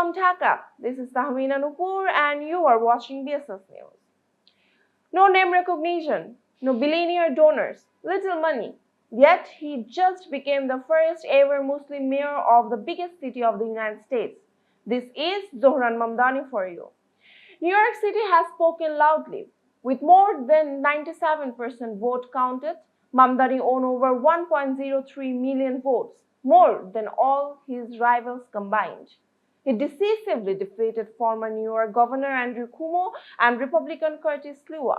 from Dhaka. This is Tahmina Nupur and you are watching BSS News. No name recognition, no billionaire donors, little money. Yet he just became the first ever Muslim mayor of the biggest city of the United States. This is Zohran Mamdani for you. New York City has spoken loudly. With more than 97% vote counted, Mamdani won over 1.03 million votes, more than all his rivals combined. He decisively defeated former New York Governor Andrew Cuomo and Republican Curtis Sliwa.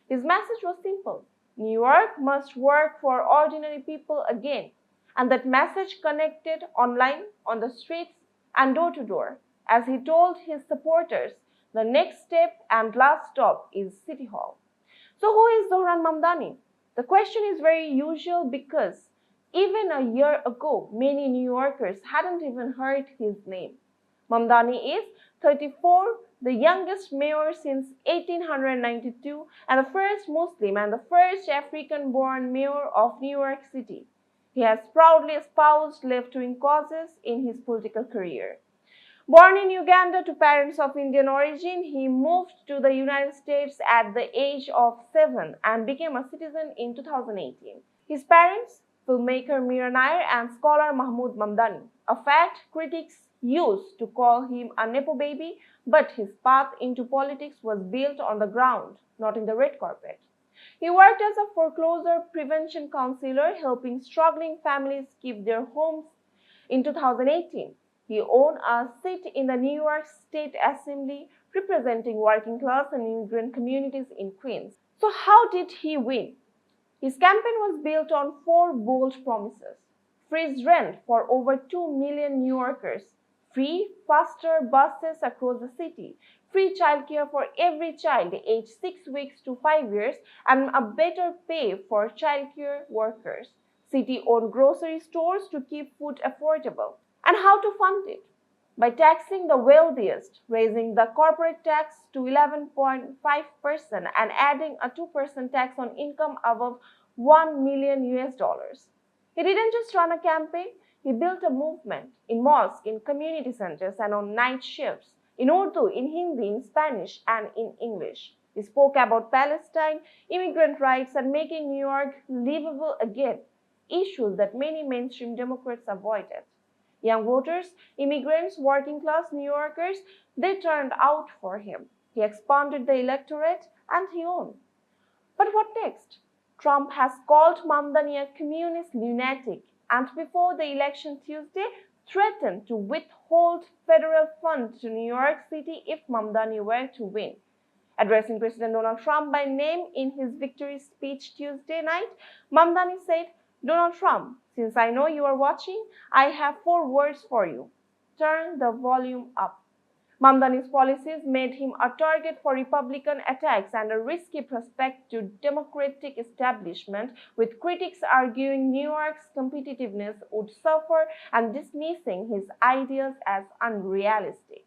His message was simple: New York must work for ordinary people again, and that message connected online, on the streets, and door to door. As he told his supporters, the next step and last stop is City Hall. So who is Zohran Mamdani? The question is very usual because even a year ago, many New Yorkers hadn't even heard his name. Mamdani is 34, the youngest mayor since 1892 and the first Muslim and the first African-born mayor of New York City. He has proudly espoused left-wing causes in his political career. Born in Uganda to parents of Indian origin, he moved to the United States at the age of 7 and became a citizen in 2018. His parents, filmmaker Mira Nair and scholar Mahmoud Mamdani, a fact critics used to call him a Nepo baby, but his path into politics was built on the ground, not in the red carpet. He worked as a foreclosure prevention counselor, helping struggling families keep their homes. In 2018, he owned a seat in the New York State Assembly representing working class and immigrant communities in Queens. So how did he win? His campaign was built on 4 bold promises: freeze rent for over 2 million New Yorkers, free, faster buses across the city, free childcare for every child aged 6 weeks to 5 years, and a better pay for childcare workers, city-owned grocery stores to keep food affordable. And how to fund it? By taxing the wealthiest, raising the corporate tax to 11.5% and adding a 2% tax on income above $1 million. He didn't just run a campaign, he built a movement in mosques, in community centers, and on night shifts, in Urdu, in Hindi, in Spanish, and in English. He spoke about Palestine, immigrant rights, and making New York livable again, issues that many mainstream Democrats avoided. Young voters, immigrants, working class New Yorkers, they turned out for him. He expanded the electorate and he won. But what next? Trump has called Mamdani a communist lunatic and before the election Tuesday threatened to withhold federal funds to New York City if Mamdani were to win. Addressing President Donald Trump by name in his victory speech Tuesday night, Mamdani said, "Donald Trump, since I know you are watching, I have 4 words for you. Turn the volume up." Mamdani's policies made him a target for Republican attacks and a risky prospect to Democratic establishment, with critics arguing New York's competitiveness would suffer and dismissing his ideas as unrealistic.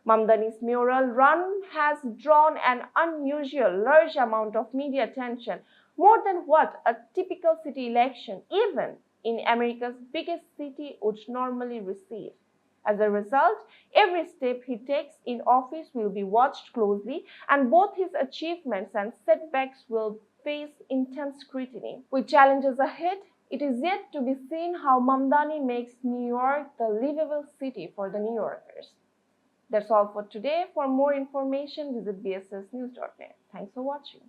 Mamdani's mayoral run has drawn an unusual large amount of media attention, more than what a typical city election, even in America's biggest city, would normally receive. As a result, every step he takes in office will be watched closely, and both his achievements and setbacks will face intense scrutiny. With challenges ahead, it is yet to be seen how Mamdani makes New York the livable city for the New Yorkers. That's all for today. For more information, visit bssnews.net. Thanks for watching.